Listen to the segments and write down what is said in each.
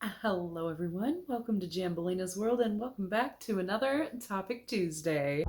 Hello everyone, welcome to Jambolina's World and welcome back to another Topic Tuesday.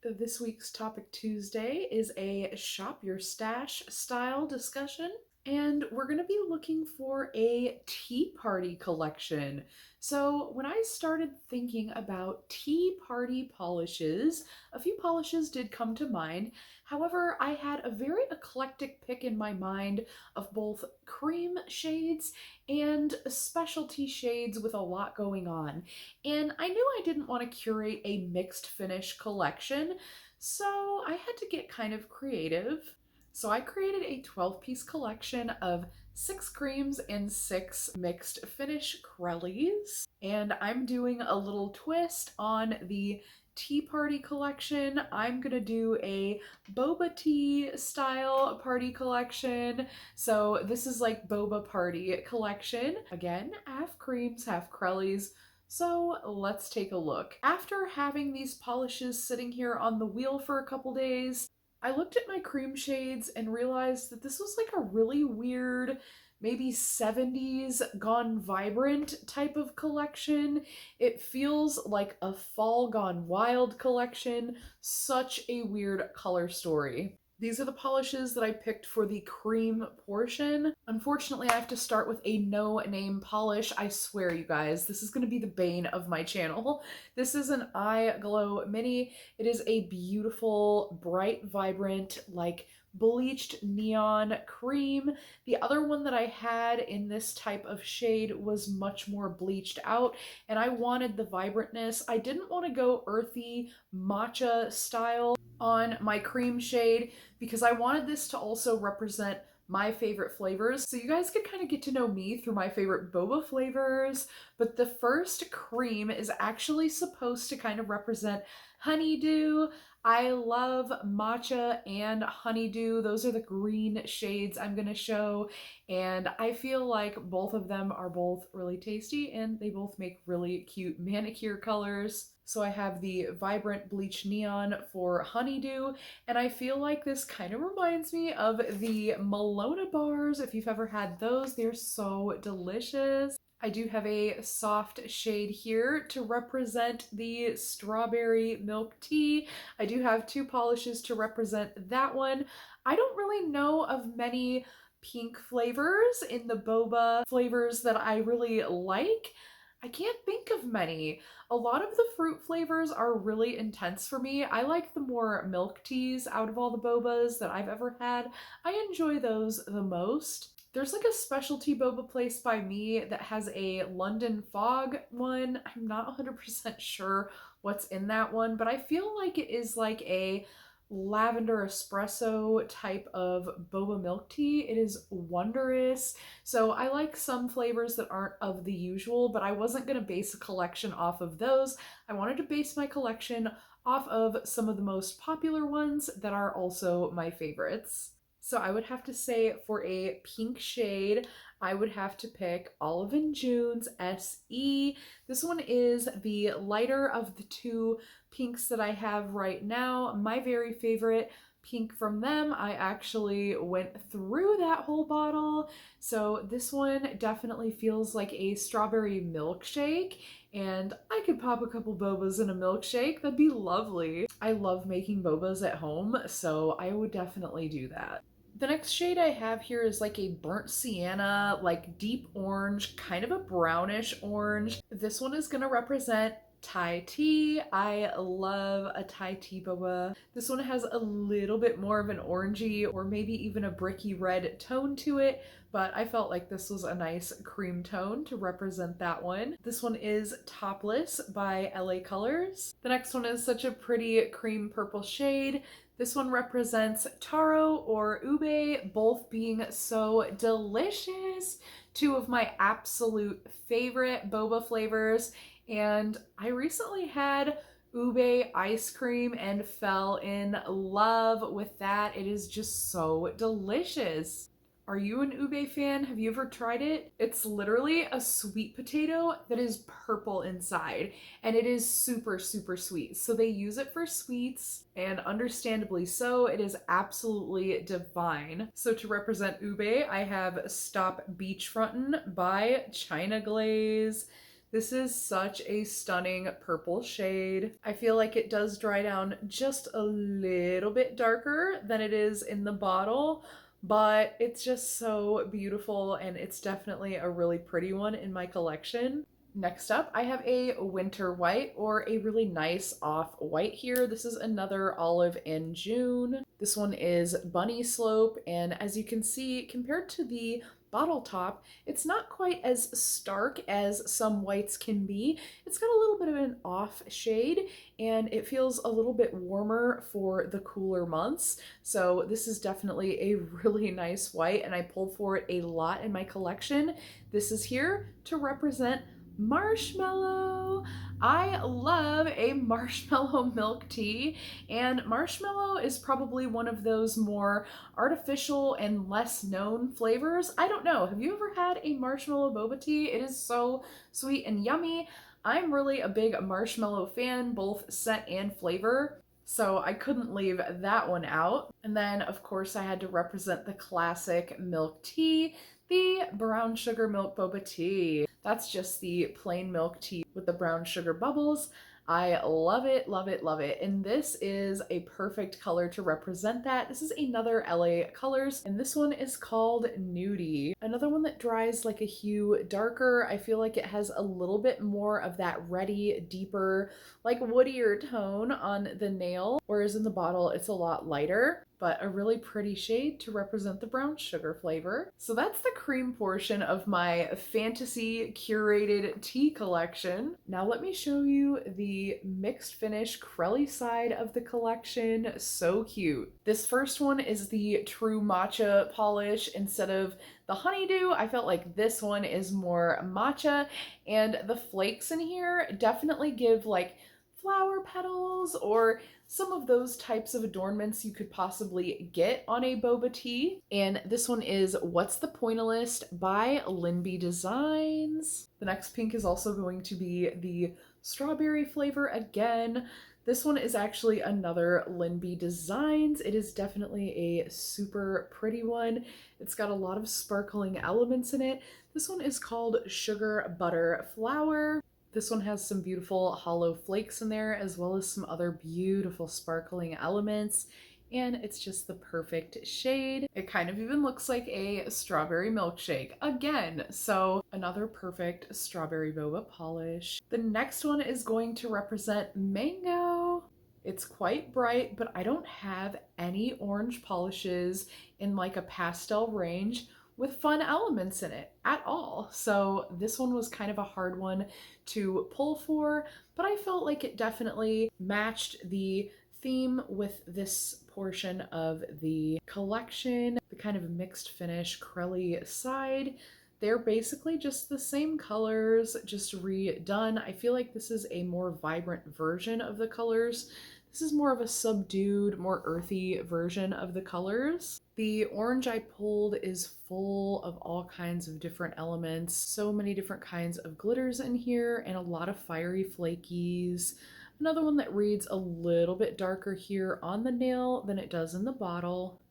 This week's Topic Tuesday is a Shop Your Stash style discussion, and we're going to be looking for a tea party collection. So, when I started thinking about tea party polishes, a few polishes did come to mind. However, I had a very eclectic pick in my mind of both cream shades and specialty shades with a lot going on. And I knew I didn't want to curate a mixed finish collection, so I had to get kind of creative. So I created a 12-piece collection of 6 creams and 6 mixed finish Crellies. And I'm doing a little twist on the tea party collection. I'm gonna do a boba tea style party collection. So this is like boba party collection. Again, half creams, half Crellies. So let's take a look. After having these polishes sitting here on the wheel for a couple days, I looked at my cream shades and realized that this was like a really weird, maybe 70s gone vibrant type of collection. It feels like a fall gone wild collection. Such a weird color story. These are the polishes that I picked for the cream portion. Unfortunately, I have to start with a no-name polish. I swear, you guys, this is going to be the bane of my channel. This is an Eye Glow Mini. It is a beautiful, bright, vibrant, like bleached neon cream. The other one that I had in this type of shade was much more bleached out, and I wanted the vibrantness. I didn't want to go earthy matcha style on my cream shade because I wanted this to also represent my favorite flavors. So you guys could kind of get to know me through my favorite boba flavors, but the first cream is actually supposed to kind of represent honeydew. I love matcha and honeydew. Those are the green shades I'm gonna show, and I feel like both of them are both really tasty and they both make really cute manicure colors. So I have the vibrant bleach neon for honeydew, and I feel like this kind of reminds me of the Malona bars. If you've ever had those, they're so delicious. I do have a soft shade here to represent the strawberry milk tea. I do have 2 polishes to represent that one. I don't really know of many pink flavors in the boba flavors that I really like. I can't think of many. A lot of the fruit flavors are really intense for me. I like the more milk teas out of all the bobas that I've ever had. I enjoy those the most. There's like a specialty boba place by me that has a London Fog one. I'm not 100% sure what's in that one, but I feel like it is like a lavender espresso type of boba milk tea. It is wondrous. So I like some flavors that aren't of the usual, but I wasn't going to base a collection off of those. I wanted to base my collection off of some of the most popular ones that are also my favorites. So I would have to say for a pink shade, I would have to pick Olive and June's SE. This one is the lighter of the 2 pinks that I have right now. My very favorite pink from them. I actually went through that whole bottle. So this one definitely feels like a strawberry milkshake, and I could pop a couple bobas in a milkshake. That'd be lovely. I love making bobas at home, so I would definitely do that. The next shade I have here is like a burnt sienna, like deep orange, kind of a brownish orange. This one is going to represent Thai tea. I love a Thai tea boba. This one has a little bit more of an orangey or maybe even a bricky red tone to it, but I felt like this was a nice cream tone to represent that one. This one is Topless by LA Colors. The next one is such a pretty cream purple shade. This one represents taro or ube, both being so delicious. 2 of my absolute favorite boba flavors. And I recently had ube ice cream and fell in love with that. It is just so delicious. Are you an ube fan? Have you ever tried it? It's literally a sweet potato that is purple inside, and it is super, super sweet. So they use it for sweets, and understandably so, it is absolutely divine. So to represent ube, I have Stop Beachfrontin' by China Glaze. This is such a stunning purple shade. I feel like it does dry down just a little bit darker than it is in the bottle, but it's just so beautiful, and it's definitely a really pretty one in my collection. Next up, I have a winter white, or a really nice off white here. This is another Olive in June. This one is Bunny Slope, and as you can see, compared to the bottle top, it's not quite as stark as some whites can be. It's got a little bit of an off shade, and it feels a little bit warmer for the cooler months. So this is definitely a really nice white, and I pull for it a lot in my collection. This is here to represent marshmallow. I love a marshmallow milk tea, and marshmallow is probably one of those more artificial and less known flavors. I don't know. Have you ever had a marshmallow boba tea? It is so sweet and yummy. I'm really a big marshmallow fan, both scent and flavor, so I couldn't leave that one out. And then, of course, I had to represent the classic milk tea, the brown sugar milk boba tea. That's just the plain milk tea with the brown sugar bubbles. I love it, love it, love it. And this is a perfect color to represent that. This is another LA Colors, and this one is called Nudie. Another one that dries like a hue darker. I feel like it has a little bit more of that reddy, deeper, like woodier tone on the nail, whereas in the bottle it's a lot lighter, but a really pretty shade to represent the brown sugar flavor. So that's the cream portion of my fantasy curated tea collection. Now let me show you the mixed finish Crelly side of the collection. So cute. This first one is the true matcha polish instead of the honeydew. I felt like this one is more matcha, and the flakes in here definitely give like flower petals or some of those types of adornments you could possibly get on a boba tea. And this one is What's the Pointillist by Linby Designs. The next pink is also going to be the strawberry flavor again. This one is actually another Linby Designs. It is definitely a super pretty one. It's got a lot of sparkling elements in it. This one is called Sugar Butter Flower. This one has some beautiful hollow flakes in there, as well as some other beautiful sparkling elements, and it's just the perfect shade. It kind of even looks like a strawberry milkshake again, so another perfect strawberry boba polish. The next one is going to represent mango. It's quite bright, but I don't have any orange polishes in like a pastel range with fun elements in it at all. So this one was kind of a hard one to pull for, but I felt like it definitely matched the theme with this portion of the collection, the kind of mixed finish Crelly side. They're basically just the same colors, just redone. I feel like this is a more vibrant version of the colors. This is more of a subdued, more earthy version of the colors. The orange I pulled is full of all kinds of different elements, so many different kinds of glitters in here, and a lot of fiery flakies. Another one that reads a little bit darker here on the nail than it does in the bottle.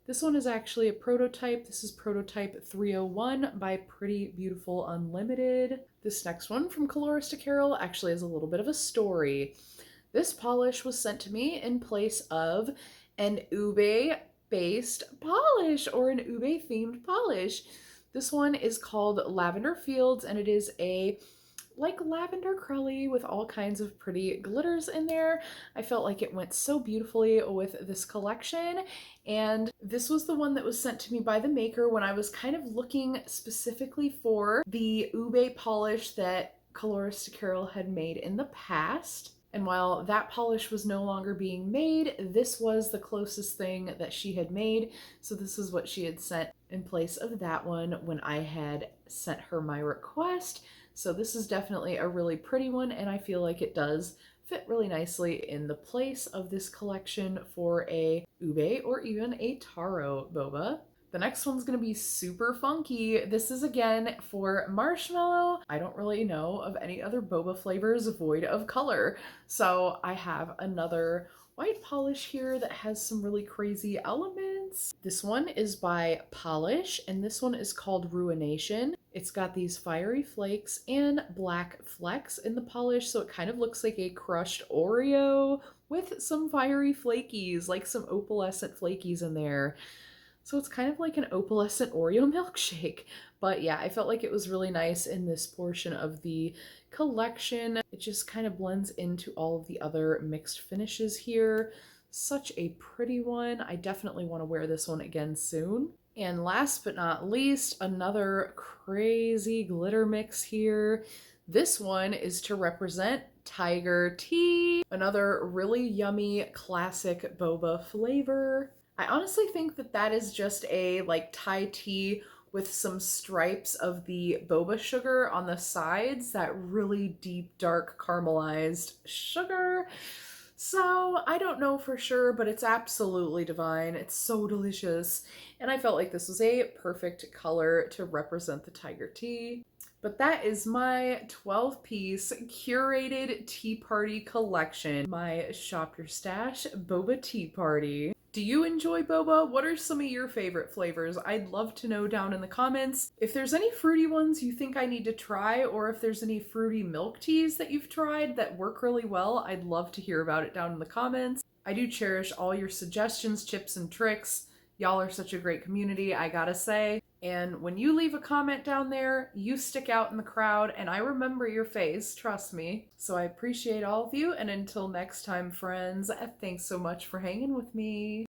This one is actually a prototype. This is prototype 301 by Pretty Beautiful Unlimited. This next one from Colores to Carol actually has a little bit of a story. This polish was sent to me in place of an ube-based polish, or an ube-themed polish. This one is called Lavender Fields, and it is a like lavender crelly with all kinds of pretty glitters in there. I felt like it went so beautifully with this collection, and this was the one that was sent to me by the maker when I was kind of looking specifically for the ube polish that Colores to Carol had made in the past. And while that polish was no longer being made, this was the closest thing that she had made. So this is what she had sent in place of that one when I had sent her my request. So this is definitely a really pretty one, and I feel like it does fit really nicely in the place of this collection for a ube or even a taro boba. The next one's gonna be super funky. This is again for marshmallow. I don't really know of any other boba flavors void of color. So I have another white polish here that has some really crazy elements. This one is by Polish, and this one is called Ruination. It's got these fiery flakes and black flecks in the polish, so it kind of looks like a crushed Oreo with some fiery flakies, like some opalescent flakies in there. So it's kind of like an opalescent Oreo milkshake. But yeah, I felt like it was really nice in this portion of the collection. It just kind of blends into all of the other mixed finishes here. Such a pretty one. I definitely want to wear this one again soon. And last but not least, another crazy glitter mix here. This one is to represent Tiger Tea, another really yummy classic boba flavor. I honestly think that that is just a like Thai tea with some stripes of the boba sugar on the sides, that really deep, dark caramelized sugar. So I don't know for sure, but it's absolutely divine. It's so delicious. And I felt like this was a perfect color to represent the tiger tea. But that is my 12-piece curated tea party collection, my Shop Your Stash Boba Tea Party. Do you enjoy boba? What are some of your favorite flavors? I'd love to know down in the comments. If there's any fruity ones you think I need to try, or if there's any fruity milk teas that you've tried that work really well, I'd love to hear about it down in the comments. I do cherish all your suggestions, tips, and tricks. Y'all are such a great community, I gotta say. And when you leave a comment down there, you stick out in the crowd, and I remember your face, trust me. So I appreciate all of you, and until next time, friends, thanks so much for hanging with me.